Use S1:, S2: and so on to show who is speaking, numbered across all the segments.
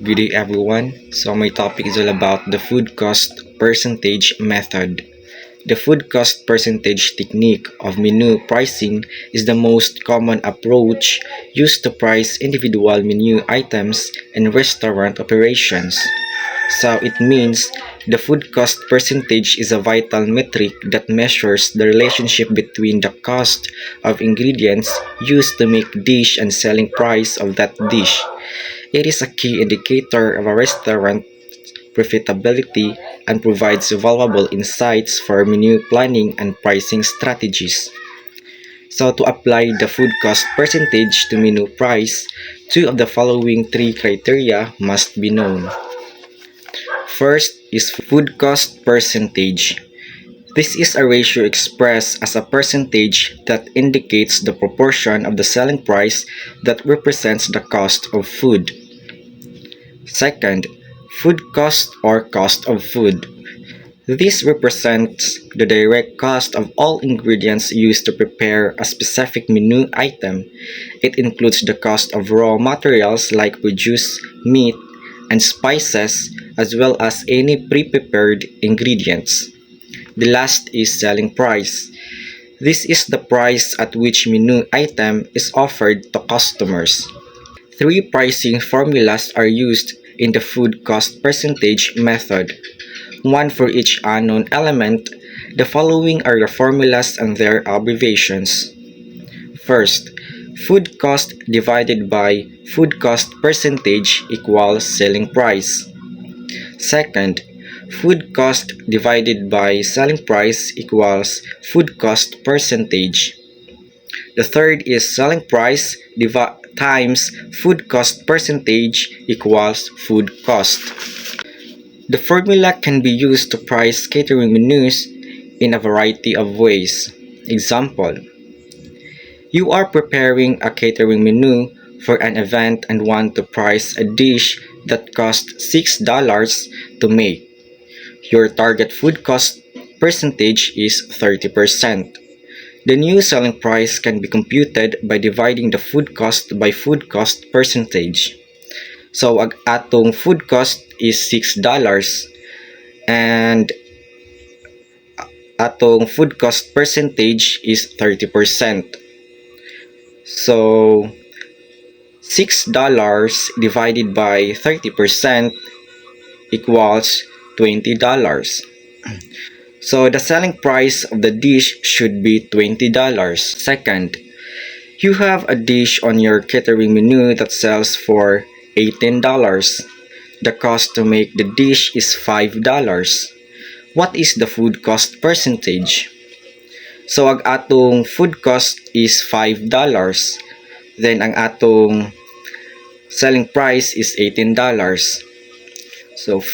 S1: Good day everyone. So my topic is all about the food cost percentage method. The food cost percentage technique of menu pricing is the most common approach used to price individual menu items in restaurant operations. So it means the food cost percentage is a vital metric that measures the relationship between the cost of ingredients used to make dish and selling price of that dish. It is a key indicator of a restaurant profitability and provides valuable insights for menu planning and pricing strategies. So to apply the food cost percentage to menu price, two of the following three criteria must be known. First is food cost percentage. This is a ratio expressed as a percentage that indicates the proportion of the selling price that represents the cost of food. Second, food cost or cost of food. This represents the direct cost of all ingredients used to prepare a specific menu item. It includes the cost of raw materials like produce, meat, and spices, as well as any pre-prepared ingredients. The last is selling price. This is the price at which menu item is offered to customers. Three pricing formulas are used in the food cost percentage method, one for each unknown element. The following are the formulas and their abbreviations. First, food cost divided by food cost percentage equals selling price. Second, food cost divided by selling price equals food cost percentage. The third is selling price times food cost percentage equals food cost. The formula can be used to price catering menus in a variety of ways. Example, you are preparing a catering menu for an event and want to price a dish that costs $6 to make. Your target food cost percentage is 30%. The new selling price can be computed by dividing the food cost by food cost percentage. So, ang atong food cost is $6 and atong food cost percentage is 30%. So, $6 divided by 30% equals $20. So the selling price of the dish should be $20. Second, you have a dish on your catering menu that sells for $18. The cost to make the dish is $5. What is the food cost percentage? So ang atong food cost is $5. Then ang atong selling price is $18. So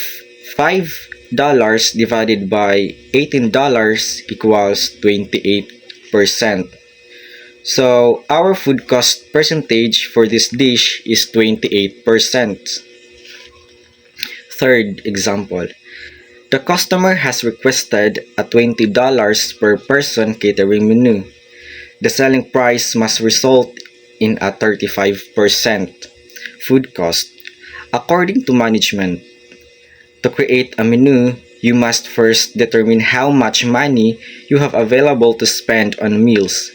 S1: $5 divided by $18 equals 28%. So our food cost percentage for this dish is 28%. Third example, the customer has requested a $20 per person catering menu. The selling price must result in a 35% food cost. According to management, to create a menu, you must first determine how much money you have available to spend on meals.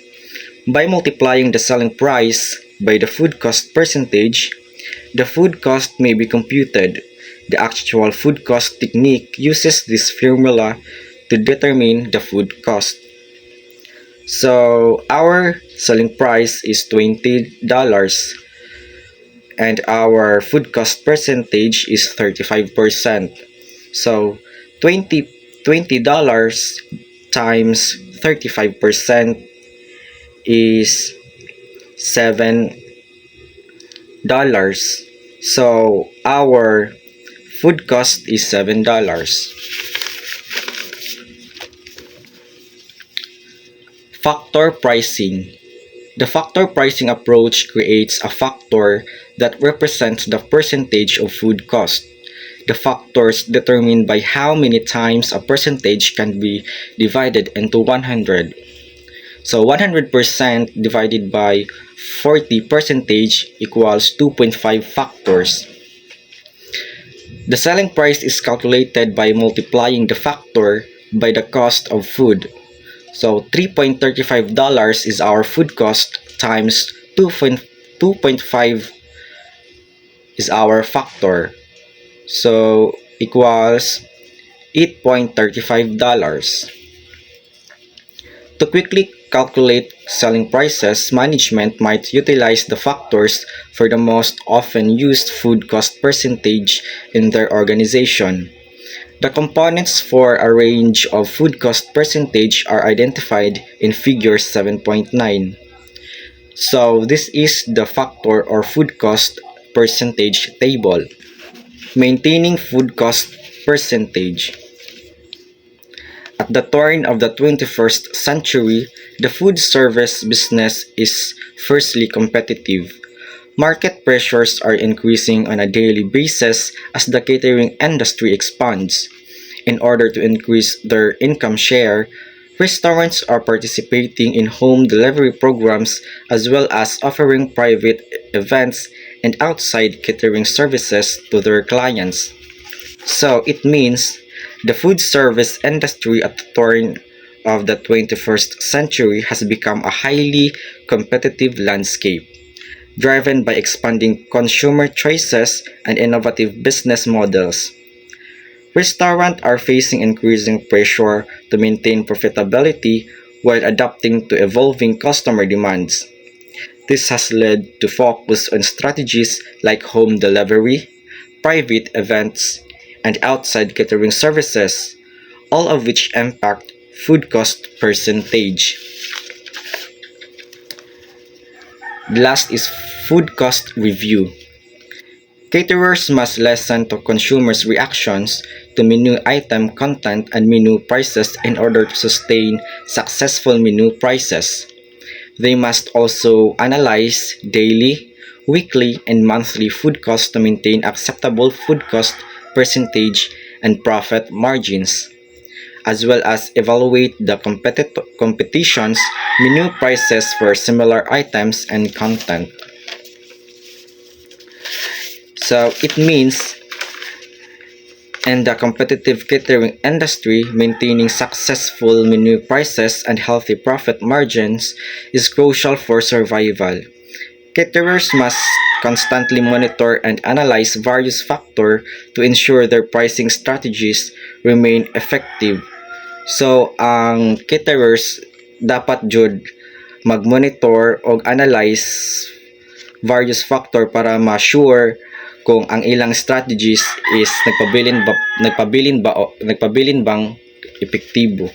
S1: By multiplying the selling price by the food cost percentage, the food cost may be computed. The actual food cost technique uses this formula to determine the food cost. So our selling price is $20 and our food cost percentage is 35%. So $20 times 35% is $7. So our food cost is $7. Factor pricing. The factor pricing approach creates a factor that represents the percentage of food cost. The factors determined by how many times a percentage can be divided into 100. So 100% divided by 40% equals 2.5 factors. The selling price is calculated by multiplying the factor by the cost of food. So $3.35 is our food cost times 2.5 is our factor. So equals $8.35. To quickly calculate selling prices, management might utilize the factors for the most often used food cost percentage in their organization. The components for a range of food cost percentage are identified in figure 7.9. So this is the factor or food cost percentage table. Maintaining food cost percentage. At the turn of the 21st century, the food service business is fiercely competitive. Market pressures are increasing on a daily basis as the catering industry expands. In order to increase their income share, restaurants are participating in home delivery programs as well as offering private events and outside catering services to their clients. So it means the food service industry at the turn of the 21st century has become a highly competitive landscape, driven by expanding consumer choices and innovative business models. Restaurants are facing increasing pressure to maintain profitability while adapting to evolving customer demands. This has led to focus on strategies like home delivery, private events, and outside catering services, all of which impact food cost percentage. The last is food cost review. Caterers must listen to consumers' reactions to menu item content and menu prices in order to sustain successful menu prices. They must also analyze daily, weekly, and monthly food costs to maintain acceptable food cost percentage and profit margins, as well as evaluate the competition's menu prices for similar items and content. So it means in the competitive catering industry, maintaining successful menu prices and healthy profit margins is crucial for survival. Caterers must constantly monitor and analyze various factors to ensure their pricing strategies remain effective. So, ang caterers dapat jud mag-monitor o analyze various factor para ma-sure kung ang ilang strategies is nagpabilin bang epektibo.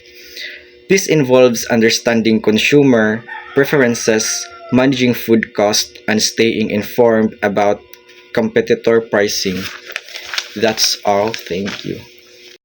S1: This involves understanding consumer preferences, managing food cost, and staying informed about competitor pricing. That's all. Thank you.